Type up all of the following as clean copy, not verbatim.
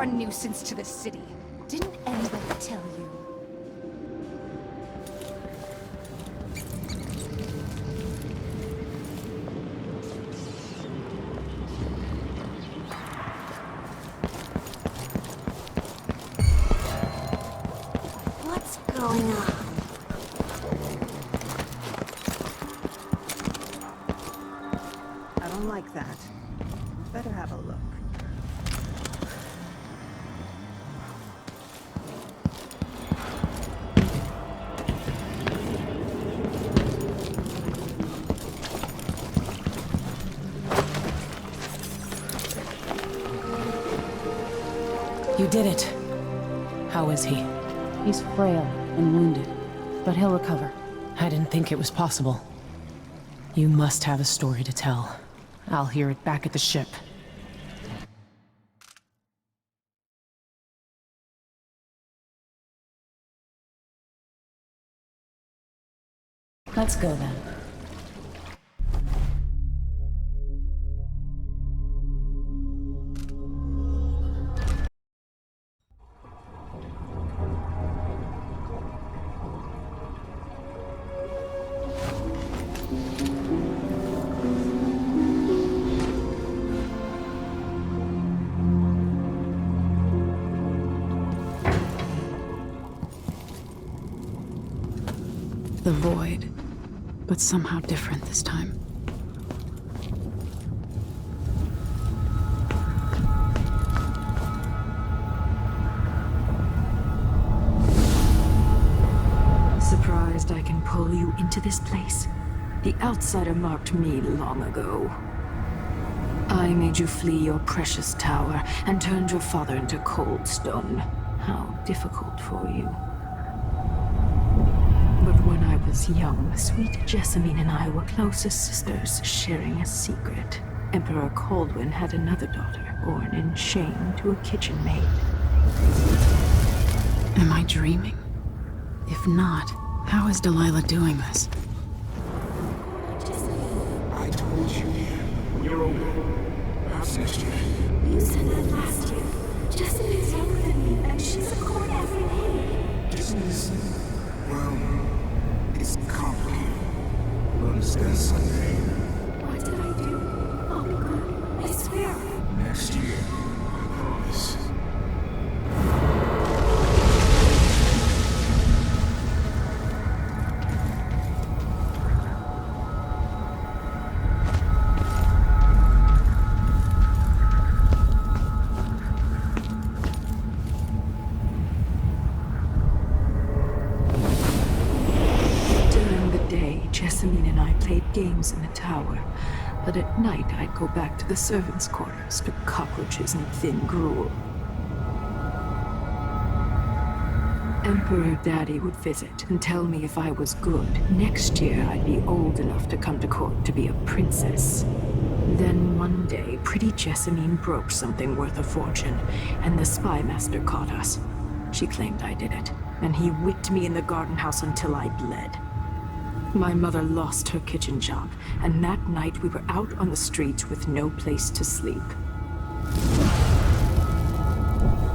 a nuisance to the city. Didn't anybody tell you? What's going on? I don't like that. Better have a look. You did it. How is he? He's frail and wounded, but he'll recover. I didn't think it was possible. You must have a story to tell. I'll hear it back at the ship. Let's go then. The void, but somehow different this time. Surprised I can pull you into this place? The outsider marked me long ago. I made you flee your precious tower and turned your father into cold stone. How difficult for you. But when I was young, sweet Jessamine and I were close as sisters, sharing a secret. Emperor Kaldwin had another daughter, born in shame to a kitchen maid. Am I dreaming? If not, how is Delilah doing this? I told you, you're older. Perhaps next year. You said that last year. Jessica's younger than me, and she's a court every day. Business, well, it's complicated. We'll understand Sunday. What did I do? I'll be good. I swear. Next year, I promise. Jessamine and I played games in the tower, but at night I'd go back to the servants' quarters to cockroaches and thin gruel. Emperor Daddy would visit and tell me if I was good. Next year I'd be old enough to come to court to be a princess. Then one day, pretty Jessamine broke something worth a fortune, and the spy master caught us. She claimed I did it, and he whipped me in the garden house until I bled. My mother lost her kitchen job, and that night we were out on the streets with no place to sleep.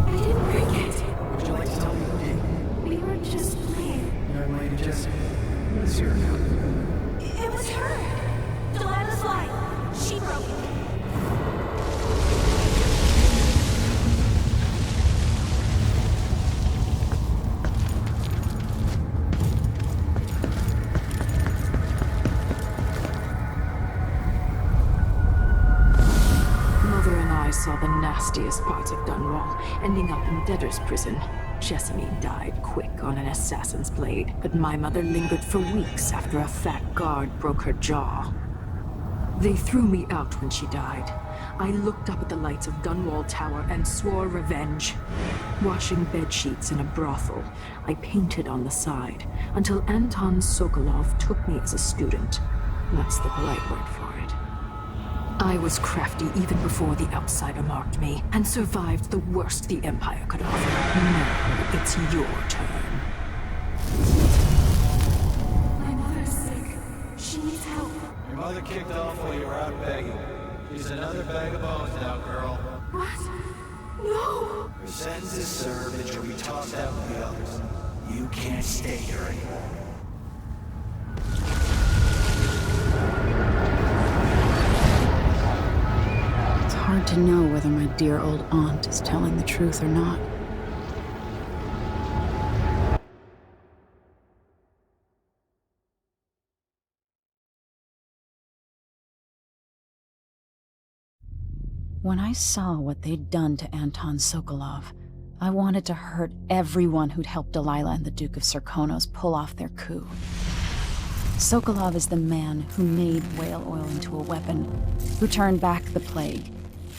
I didn't forget. Would you like to tell me who did? We were just playing. Young lady Jessie. It's here now. It was her. Delilah's line. She broke it. I saw the nastiest parts of Dunwall, ending up in debtor's prison. Jessamine died quick on an assassin's blade, but my mother lingered for weeks after a fat guard broke her jaw. They threw me out when she died. I looked up at the lights of Dunwall Tower and swore revenge. Washing bedsheets in a brothel, I painted on the side, until Anton Sokolov took me as a student. That's the polite word for it. I was crafty even before the outsider marked me, and survived the worst the Empire could offer. Now it's your turn. My mother's sick. She needs help. Your mother kicked off while you were out begging. She's another bag of bones now, girl. What? No! Your sentence is served and you'll be tossed out with the others. You can't stay here anymore. It's hard to know whether my dear old aunt is telling the truth or not. When I saw what they'd done to Anton Sokolov, I wanted to hurt everyone who'd helped Delilah and the Duke of Serkonos pull off their coup. Sokolov is the man who made whale oil into a weapon, who turned back the plague,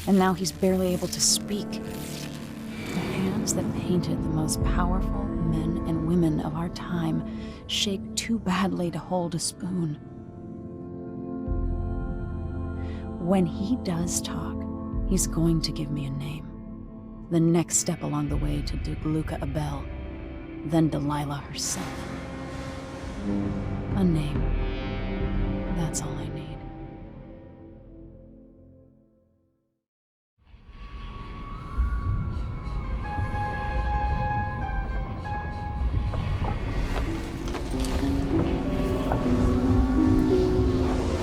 and now he's barely able to speak. The hands that painted the most powerful men and women of our time shake too badly to hold a spoon. When he does talk, he's going to give me a name. The next step along the way to Duke Luca Abel, then Delilah herself. A name. That's all I need.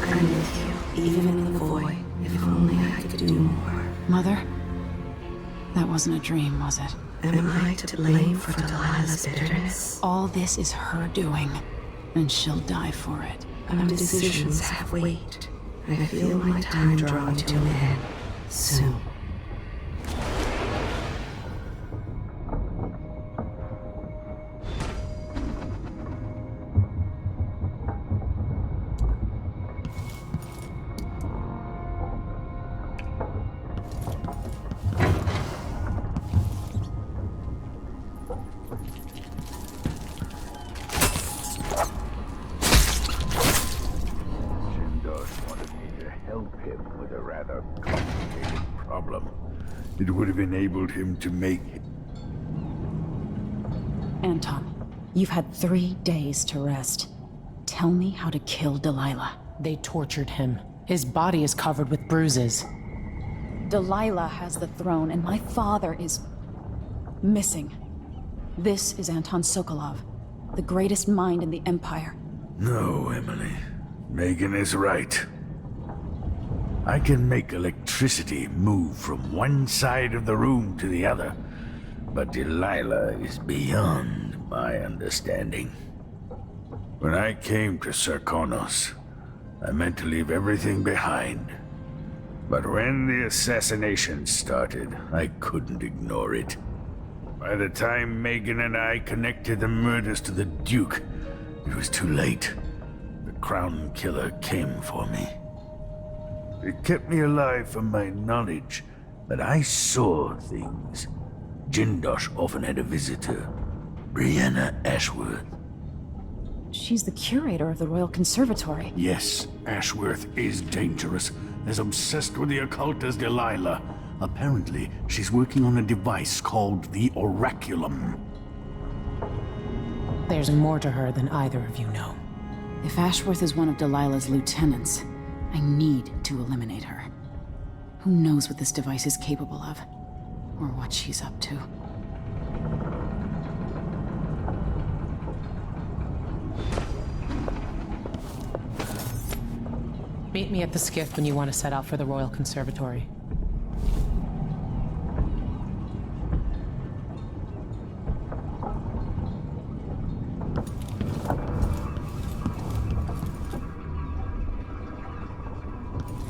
I'm with you, even in the void. If only I could do more. Mother? That wasn't a dream, was it? Am I to blame for Delilah's bitterness? All this is her doing, and she'll die for it. Our decisions have weight. I feel my time drawing to an end. Soon. It would have enabled him to make... Anton, you've had 3 days to rest. Tell me how to kill Delilah. They tortured him. His body is covered with bruises. Delilah has the throne, and my father is... missing. This is Anton Sokolov, the greatest mind in the Empire. No, Emily. Megan is right. I can make electricity move from one side of the room to the other, but Delilah is beyond my understanding. When I came to Serkonos, I meant to leave everything behind. But when the assassination started, I couldn't ignore it. By the time Megan and I connected the murders to the Duke, it was too late. The Crown Killer came for me. It kept me alive from my knowledge, but I saw things. Jindosh often had a visitor, Brianna Ashworth. She's the curator of the Royal Conservatory. Yes, Ashworth is dangerous, as obsessed with the occult as Delilah. Apparently, she's working on a device called the Oraculum. There's more to her than either of you know. If Ashworth is one of Delilah's lieutenants, I need to eliminate her. Who knows what this device is capable of, or what she's up to. Meet me at the skiff when you want to set out for the Royal Conservatory.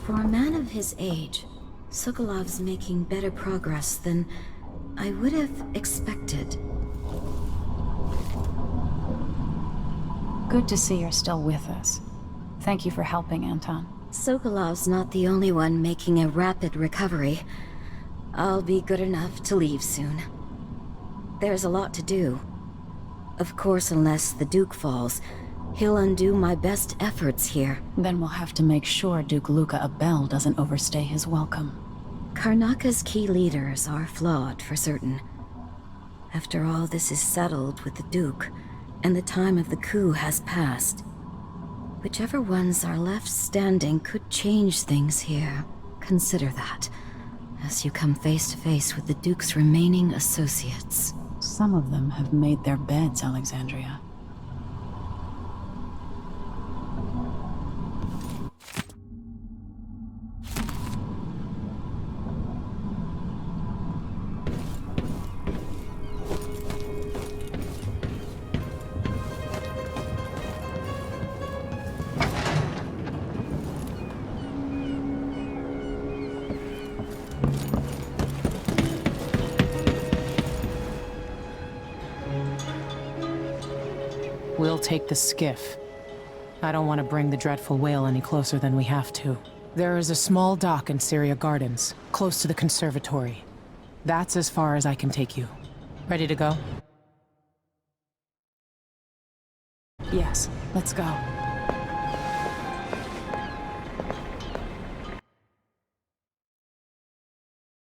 For a man of his age, Sokolov's making better progress than I would have expected. Good to see you're still with us. Thank you for helping, Anton. Sokolov's not the only one making a rapid recovery. I'll be good enough to leave soon. There's a lot to do. Of course, unless the Duke falls, he'll undo my best efforts here. Then we'll have to make sure Duke Luca Abel doesn't overstay his welcome. Karnaka's key leaders are flawed, for certain. After all this is settled with the Duke, and the time of the coup has passed, whichever ones are left standing could change things here. Consider that. as you come face to face with the Duke's remaining associates. Some of them have made their beds, Alexandria. We'll take the skiff. I don't want to bring the dreadful whale any closer than we have to. There is a small dock in Syria Gardens, close to the conservatory. That's as far as I can take you. Ready to go? Yes, let's go.